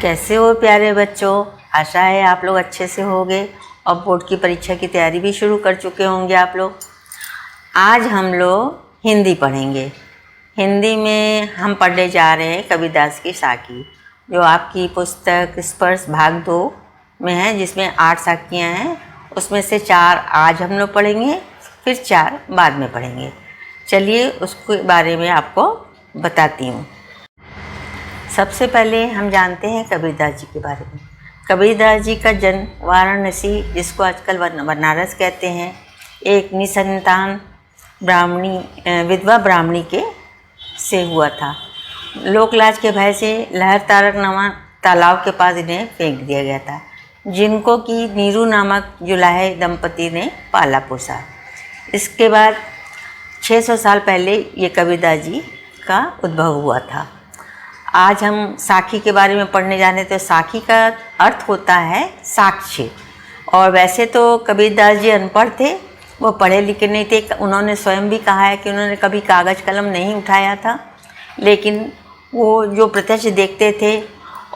कैसे हो प्यारे बच्चों। आशा है आप लोग अच्छे से होंगे और बोर्ड की परीक्षा की तैयारी भी शुरू कर चुके होंगे आप लोग। आज हम लोग हिंदी पढ़ेंगे। हिंदी में हम पढ़ने जा रहे हैं कबीरदास की साखी, जो आपकी पुस्तक स्पर्श भाग 2 में है, जिसमें 8 साखियाँ हैं। उसमें से 4 आज हम लोग पढ़ेंगे, फिर 4 बाद में पढ़ेंगे। चलिए उसके बारे में आपको बताती हूँ। सबसे पहले हम जानते हैं कबीरदास जी के बारे में। कबीरदास जी का जन्म वाराणसी, जिसको आजकल बनारस कहते हैं, एक निसंतान विधवा ब्राह्मणी के से हुआ था। लोकलाज के भय से लहर तारक नामक तालाब के पास इन्हें फेंक दिया गया था, जिनको कि नीरू नामक जुलाहे दंपति ने पाला पोसा। इसके बाद 600 साल पहले ये कबीरदास जी का उद्भव हुआ था। आज हम साखी के बारे में पढ़ने जाने, तो साखी का अर्थ होता है साक्ष्य। और वैसे तो कबीरदास जी अनपढ़ थे, वो पढ़े लिखे नहीं थे। उन्होंने स्वयं भी कहा है कि उन्होंने कभी कागज़ कलम नहीं उठाया था, लेकिन वो जो प्रत्यक्ष देखते थे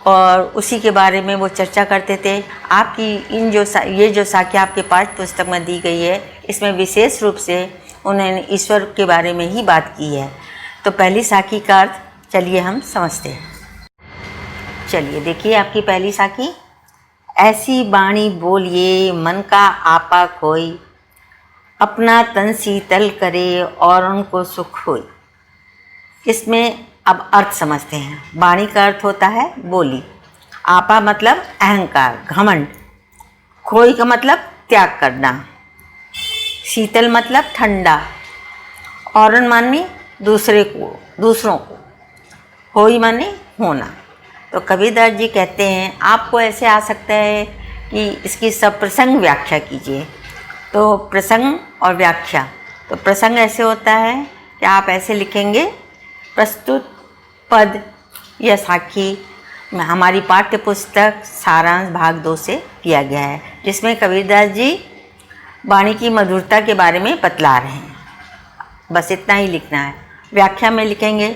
और उसी के बारे में वो चर्चा करते थे। आपकी ये जो साखी आपके पाठ्य पुस्तक में दी गई है, इसमें विशेष रूप से उन्होंने ईश्वर के बारे में ही बात की है। तो पहली साखी का अर्थ चलिए हम समझते हैं। चलिए देखिए आपकी पहली साखी। ऐसी बाणी बोलिए मन का आपा कोई, अपना तन शीतल करे और उनको सुख होई। इसमें अब अर्थ समझते हैं। बाणी का अर्थ होता है बोली, आपा मतलब अहंकार घमंड, खोई का मतलब त्याग करना, शीतल मतलब ठंडा, और माने दूसरों को, होई माने होना। तो कबीरदास जी कहते हैं आपको ऐसे आ सकता है कि इसकी सप्रसंग व्याख्या कीजिए। तो प्रसंग और व्याख्या, तो प्रसंग ऐसे होता है कि आप ऐसे लिखेंगे, प्रस्तुत पद या साखी में हमारी पाठ्य पुस्तक सारांश भाग 2 से किया गया है, जिसमें कबीरदास जी वाणी की मधुरता के बारे में बतला रहे हैं। बस इतना ही लिखना है। व्याख्या में लिखेंगे,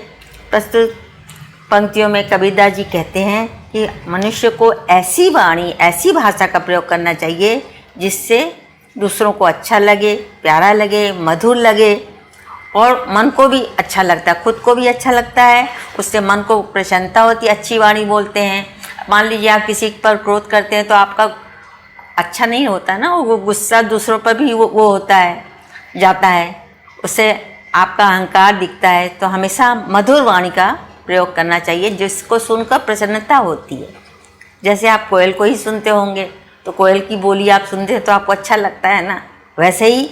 प्रस्तुत पंक्तियों में कबीरदास जी कहते हैं कि मनुष्य को ऐसी वाणी, ऐसी भाषा का प्रयोग करना चाहिए जिससे दूसरों को अच्छा लगे, प्यारा लगे, मधुर लगे, और मन को भी अच्छा लगता है, खुद को भी अच्छा लगता है, उससे मन को प्रसन्नता होती है। अच्छी वाणी बोलते हैं। मान लीजिए आप किसी पर क्रोध करते हैं तो आपका अच्छा नहीं होता ना, वो गुस्सा दूसरों पर भी वो होता है, जाता है, उससे आपका अहंकार दिखता है। तो हमेशा मधुर वाणी का प्रयोग करना चाहिए, जिसको सुनकर प्रसन्नता होती है। जैसे आप कोयल को ही सुनते होंगे, तो कोयल की बोली आप सुनते हैं तो आपको अच्छा लगता है ना, वैसे ही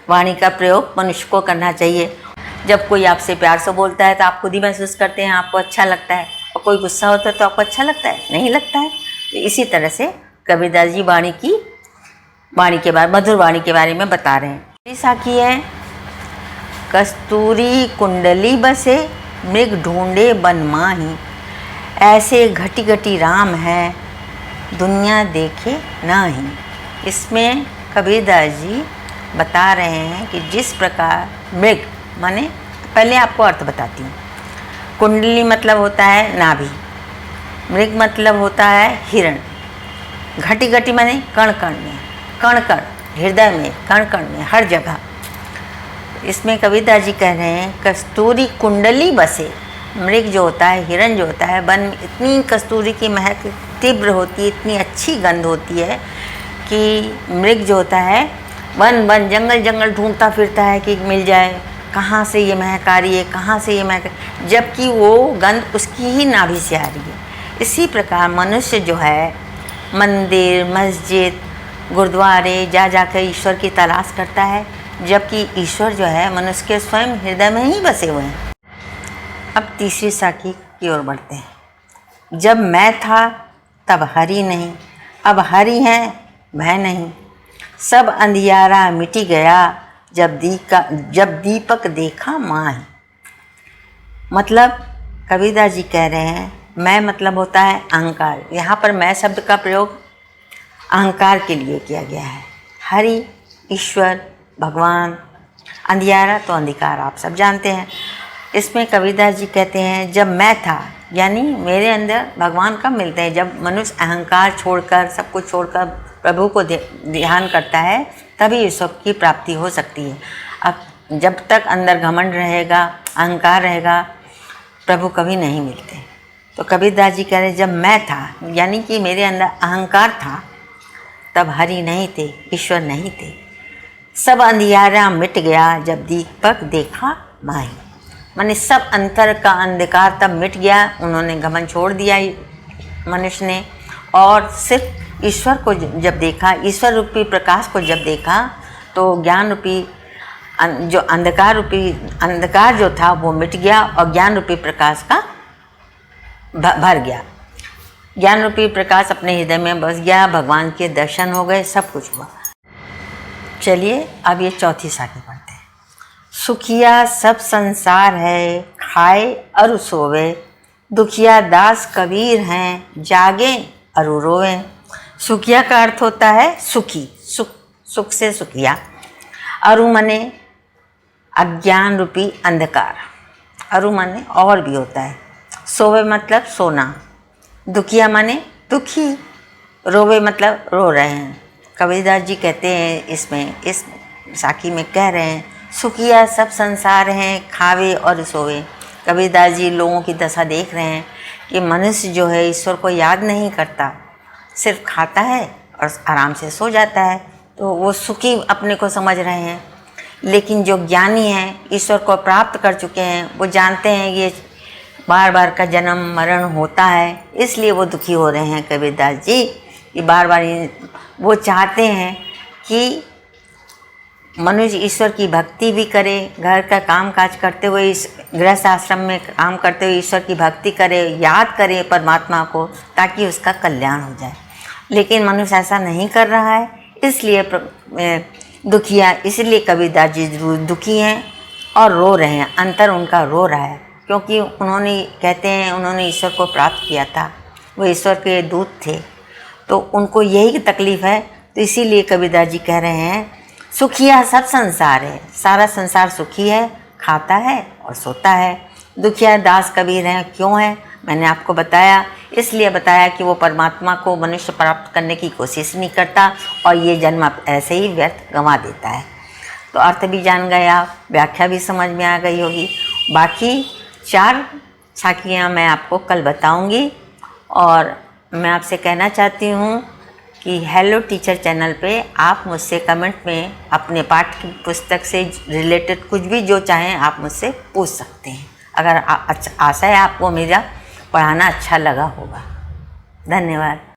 वाणी का प्रयोग मनुष्य को करना चाहिए। जब कोई आपसे प्यार से बोलता है तो आप खुद ही महसूस करते हैं, आपको अच्छा लगता है, और कोई गुस्सा होता है तो आपको अच्छा लगता है, नहीं लगता है। तो इसी तरह से कबीरदास जी वाणी के बारे, मधुर वाणी के बारे में बता रहे हैं। ये साखी है, कस्तूरी कुंडली बसे मृग ढूंढे बन माही, ऐसे घटी घटी राम है दुनिया देखे नाही। इसमें कबीरदास जी बता रहे हैं कि जिस प्रकार मृग माने, पहले आपको अर्थ बताती हूँ। कुंडली मतलब होता है नाभि, मृग मतलब होता है हिरण, घटी घटी माने कण कण में, कण कण हृदय में, कण कण में, हर जगह। इसमें कबीरदास जी कह रहे हैं कस्तूरी कुंडली बसे, मृग जो होता है, हिरण जो होता है, वन में इतनी कस्तूरी की महक तीव्र होती है, इतनी अच्छी गंध होती है कि मृग जो होता है वन जंगल जंगल ढूंढता फिरता है कि मिल जाए, कहाँ से ये महक आ रही है, कहाँ से ये महक, जबकि वो गंध उसकी ही नाभि से आ रही है। इसी प्रकार मनुष्य जो है मंदिर, मस्जिद, गुरुद्वारे जाकर ईश्वर की तलाश करता है, जबकि ईश्वर जो है मनुष्य के स्वयं हृदय में ही बसे हुए हैं। अब तीसरी साखी की ओर बढ़ते हैं। जब मैं था तब हरि नहीं, अब हरि हैं मैं नहीं, सब अंधियारा मिटी गया, जब दीपक देखा माही। मतलब कबीरदास जी कह रहे हैं, मैं मतलब होता है अहंकार। यहाँ पर मैं शब्द का प्रयोग अहंकार के लिए किया गया है। हरि ईश्वर भगवान, अंधियारा तो अंधकार आप सब जानते हैं। इसमें कबीरदास जी कहते हैं जब मैं था, यानी मेरे अंदर भगवान कब मिलते हैं? जब मनुष्य अहंकार छोड़कर, सब कुछ छोड़कर प्रभु को ध्यान करता है, तभी ईश्वर की प्राप्ति हो सकती है। अब जब तक अंदर घमंड रहेगा, अहंकार रहेगा, प्रभु कभी नहीं मिलते। तो कबीरदास जी कह रहे जब मैं था, यानी कि मेरे अंदर अहंकार था, तब हरि नहीं थे, ईश्वर नहीं थे। सब अंधियारा मिट गया जब दीपक देखा माही। माने सब अंतर का अंधकार तब मिट गया, उन्होंने घमंड छोड़ दिया मनुष्य ने, और सिर्फ ईश्वर को जब देखा, ईश्वर रूपी प्रकाश को जब देखा, तो ज्ञान रूपी जो अंधकार जो था वो मिट गया और ज्ञान रूपी प्रकाश का भर गया। ज्ञान रूपी प्रकाश अपने हृदय में बस गया, भगवान के दर्शन हो गए, सब कुछ हुआ। चलिए अब ये चौथी साखी पढ़ते हैं। सुखिया सब संसार है, खाए अरु सोवे, दुखिया दास कबीर हैं, जागे अरु रोवे। सुखिया का अर्थ होता है सुखी, सुख से सुखिया। अरु मने अज्ञान रूपी अंधकार, अरु माने और भी होता है। सोवे मतलब सोना, दुखिया माने दुखी, रोवे मतलब रो रहे हैं। कबीरदास जी कहते हैं इसमें, इस साखी में कह रहे हैं सुखिया सब संसार हैं, खावे और सोवे। कबीरदास जी लोगों की दशा देख रहे हैं कि मनुष्य जो है ईश्वर को याद नहीं करता, सिर्फ खाता है और आराम से सो जाता है, तो वो सुखी अपने को समझ रहे हैं। लेकिन जो ज्ञानी हैं, ईश्वर को प्राप्त कर चुके हैं, वो जानते हैं ये बार बार का जन्म मरण होता है, इसलिए वो दुखी हो रहे हैं। कबीरदास जी कि बार बार वो चाहते हैं कि मनुष्य ईश्वर की भक्ति भी करे, घर का काम काज करते हुए, इस गृहस्थ आश्रम में काम करते हुए ईश्वर की भक्ति करे, याद करे परमात्मा को, ताकि उसका कल्याण हो जाए। लेकिन मनुष्य ऐसा नहीं कर रहा है, इसलिए दुखिया, इसलिए कबीरदास जी दुखी हैं और रो रहे हैं। अंतर उनका रो रहा है, क्योंकि उन्होंने, कहते हैं उन्होंने ईश्वर को प्राप्त किया था, वो ईश्वर के दूत थे, तो उनको यही तकलीफ़ है। तो इसीलिए कबीरदास जी कह रहे हैं सुखिया सब संसार है, सारा संसार सुखी है, खाता है और सोता है। दुखिया दास कबीर हैं, क्यों है? मैंने आपको बताया, इसलिए बताया कि वो परमात्मा को मनुष्य प्राप्त करने की कोशिश नहीं करता और ये जन्म ऐसे ही व्यर्थ गंवा देता है। तो अर्थ भी जान गए आप, व्याख्या भी समझ में आ गई होगी। बाकी 4 साखियाँ मैं आपको कल बताऊंगी। और मैं आपसे कहना चाहती हूँ कि हेलो टीचर चैनल पे आप मुझसे कमेंट में अपने पाठ्य पुस्तक से रिलेटेड कुछ भी जो चाहें आप मुझसे पूछ सकते हैं, अगर आशा है आपको मेरा पढ़ाना अच्छा लगा होगा। धन्यवाद।